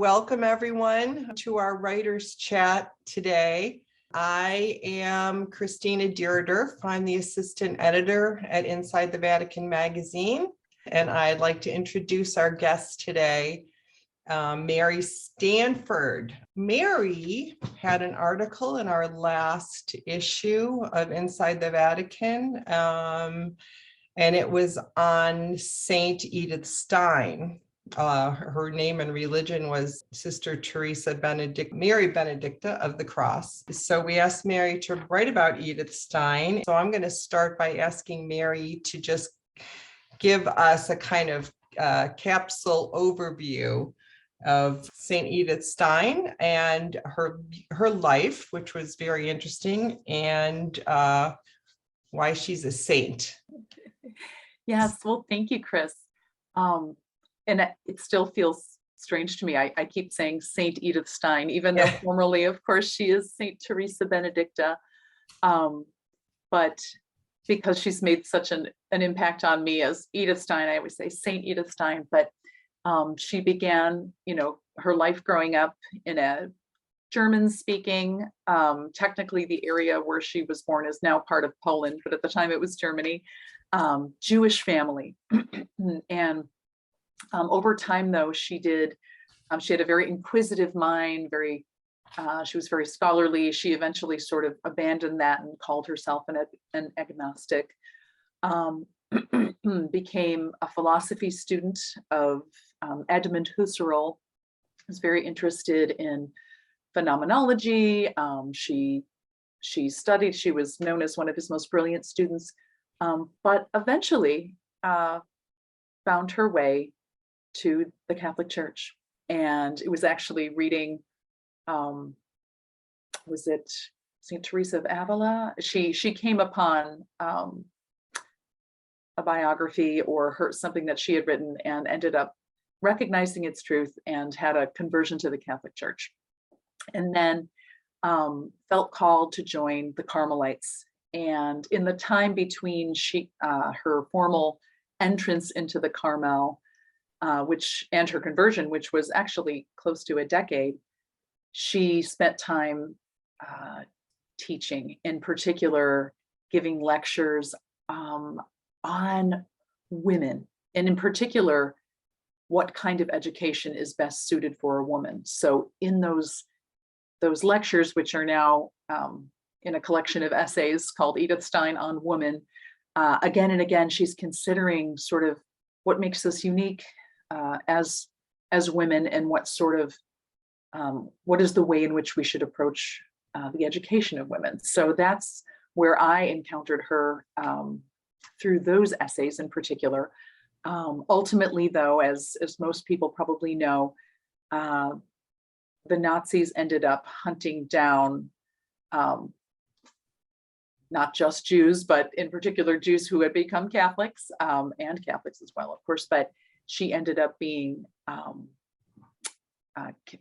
Welcome everyone to our writers chat today. I am Christina Deerdorf. I'm the assistant editor at Inside the Vatican magazine, and I'd like to introduce our guest today, Mary Stanford. Mary had an article in our last issue of Inside the Vatican, and it was on Saint Edith Stein. Her name and religion was Sister Mary Benedicta of the Cross. So we asked Mary to write about Edith Stein. So I'm going to start by asking Mary to just give us a kind of capsule overview of St. Edith Stein and her life, which was very interesting, and why she's a saint. Yes, well, thank you, Chris. And it still feels strange to me. I keep saying Saint Edith Stein, even though formerly, of course, she is Saint Teresa Benedicta. But because she's made such an impact on me as Edith Stein, I always say Saint Edith Stein. But she began, her life growing up in a German-speaking, technically the area where she was born is now part of Poland, but at the time it was Germany, Jewish family. And over time, though, she had a very inquisitive mind, she was very scholarly. She eventually sort of abandoned that and called herself an agnostic, became a philosophy student of Edmund Husserl, was very interested in phenomenology. She studied, she was known as one of his most brilliant students, but eventually found her way to the Catholic Church. And it was actually reading, was it St. Teresa of Avila? She came upon a biography or something that she had written and ended up recognizing its truth and had a conversion to the Catholic Church. And then felt called to join the Carmelites. And in the time between her formal entrance into the Carmel, and her conversion, which was actually close to a decade, she spent time teaching, in particular, giving lectures on women, and in particular, what kind of education is best suited for a woman. So in those lectures, which are now in a collection of essays called Edith Stein on Woman, again and again, she's considering sort of what makes us unique as women, and what is the way in which we should approach the education of women. So that's where I encountered her through those essays in particular. Ultimately, though, as most people probably know, the Nazis ended up hunting down not just Jews, but in particular Jews who had become Catholics, and Catholics as well, of course, but she ended up being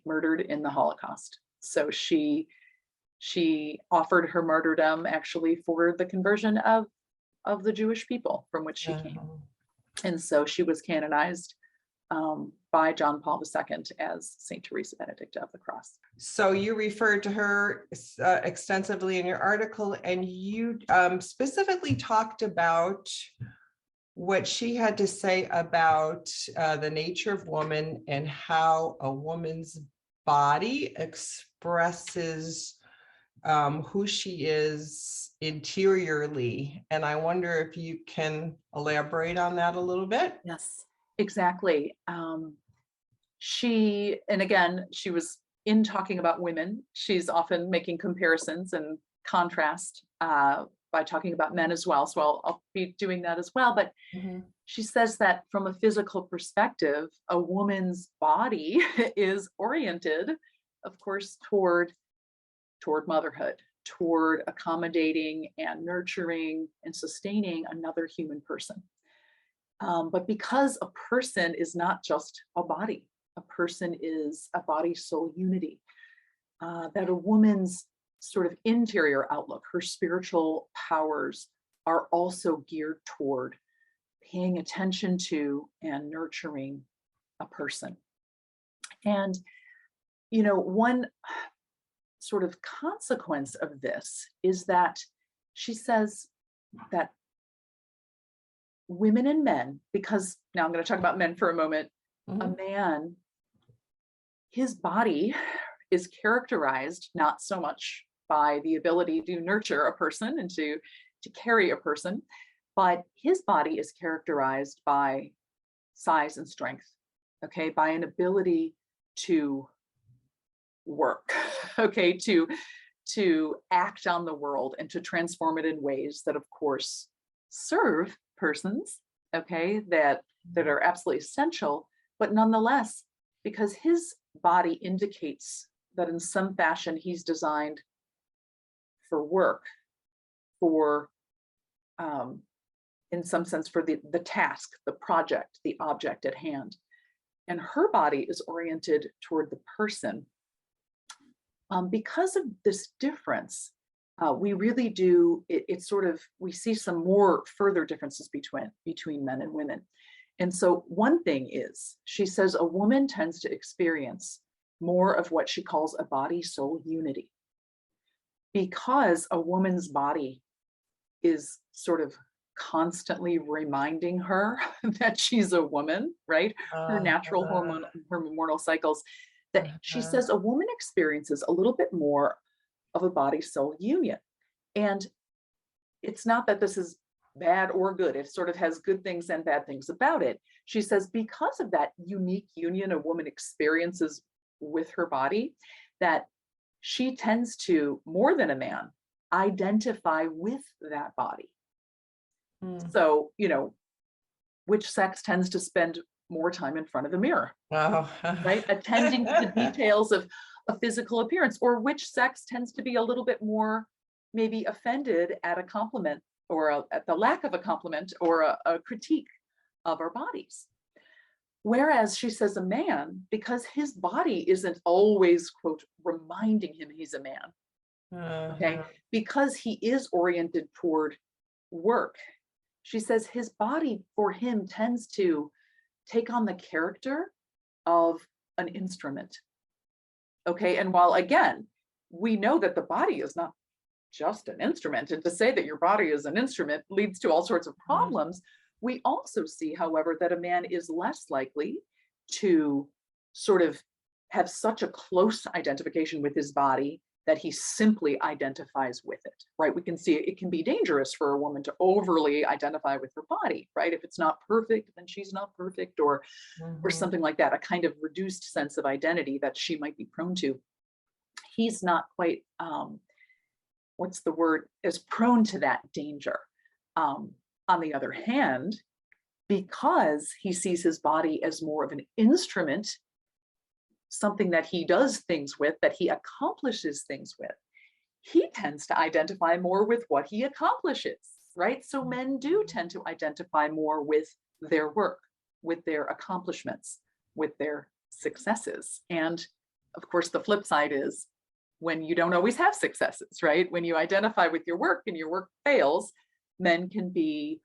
murdered in the Holocaust. So she offered her martyrdom actually for the conversion of the Jewish people from which she came. And so she was canonized by John Paul II as Saint Teresa Benedicta of the Cross. So you referred to her extensively in your article, and you specifically talked about what she had to say about the nature of woman and how a woman's body expresses who she is interiorly. And I wonder if you can elaborate on that a little bit. Yes, exactly. She was in talking about women. She's often making comparisons and contrast by talking about men as well. So I'll be doing that as well. But she says that from a physical perspective, a woman's body is oriented, of course, toward motherhood, toward accommodating and nurturing and sustaining another human person. But because a person is not just a body, a person is a body-soul unity, that a woman's sort of interior outlook, her spiritual powers are also geared toward paying attention to and nurturing a person. And one sort of consequence of this is that she says that women and men, because now I'm going to talk about men for a moment, a man, his body is characterized not so much by the ability to nurture a person and to carry a person, but his body is characterized by size and strength, okay, by an ability to work, okay, to act on the world and to transform it in ways that, of course, serve persons, okay, that are absolutely essential, but nonetheless, because his body indicates that in some fashion he's designed for work, for in some sense for the task, the project, the object at hand. And her body is oriented toward the person. Because of this difference, we really do, we see some more further differences between men and women. And so one thing is, she says a woman tends to experience more of what she calls a body-soul unity, because a woman's body is sort of constantly reminding her that she's a woman, right? Her natural hormonal cycles, that she says a woman experiences a little bit more of a body-soul union. And it's not that this is bad or good. It sort of has good things and bad things about it. She says because of that unique union a woman experiences with her body, that she tends to, more than a man, identify with that body. So, which sex tends to spend more time in front of a mirror, right? Attending to the details of a physical appearance, or which sex tends to be a little bit more maybe offended at a compliment or at the lack of a compliment or a critique of our bodies. Whereas she says a man, because his body isn't always, quote, reminding him he's a man, okay, because he is oriented toward work, she says his body for him tends to take on the character of an instrument. Okay, and while again, we know that the body is not just an instrument, and to say that your body is an instrument leads to all sorts of problems, we also see, however, that a man is less likely to sort of have such a close identification with his body that he simply identifies with it, right? We can see it can be dangerous for a woman to overly identify with her body, right? If it's not perfect, then she's not perfect, or something like that, a kind of reduced sense of identity that she might be prone to. He's not quite, is prone to that danger. On the other hand, because he sees his body as more of an instrument, something that he does things with, that he accomplishes things with, he tends to identify more with what he accomplishes, right? So men do tend to identify more with their work, with their accomplishments, with their successes. And of course, the flip side is when you don't always have successes, right? When you identify with your work and your work fails, men can be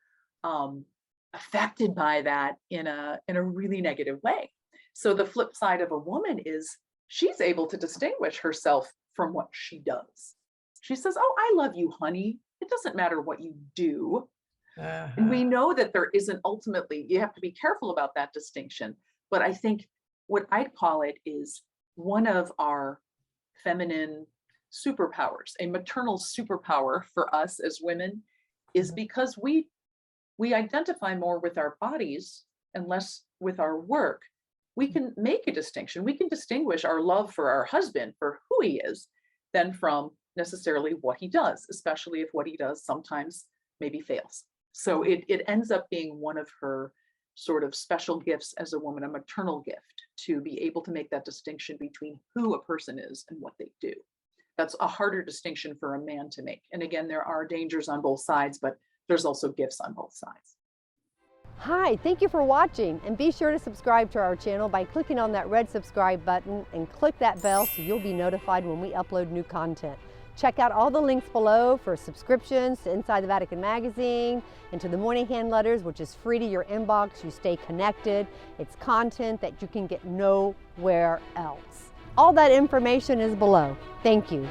affected by that in a really negative way. So the flip side of a woman is she's able to distinguish herself from what she does. She says, "Oh, I love you, honey. It doesn't matter what you do." And we know that there isn't ultimately, you have to be careful about that distinction. But I think what I'd call it is one of our feminine superpowers, a maternal superpower for us as women, is because we identify more with our bodies and less with our work. We can make a distinction. We can distinguish our love for our husband, for who he is, than from necessarily what he does, especially if what he does sometimes maybe fails. So it ends up being one of her sort of special gifts as a woman, a maternal gift, to be able to make that distinction between who a person is and what they do. That's a harder distinction for a man to make. And again, there are dangers on both sides, but there's also gifts on both sides. Hi, thank you for watching, and be sure to subscribe to our channel by clicking on that red subscribe button and click that bell so you'll be notified when we upload new content. Check out all the links below for subscriptions to Inside the Vatican magazine and to the Morning Hand Letters, which is free to your inbox. You stay connected. It's content that you can get nowhere else. All that information is below. Thank you.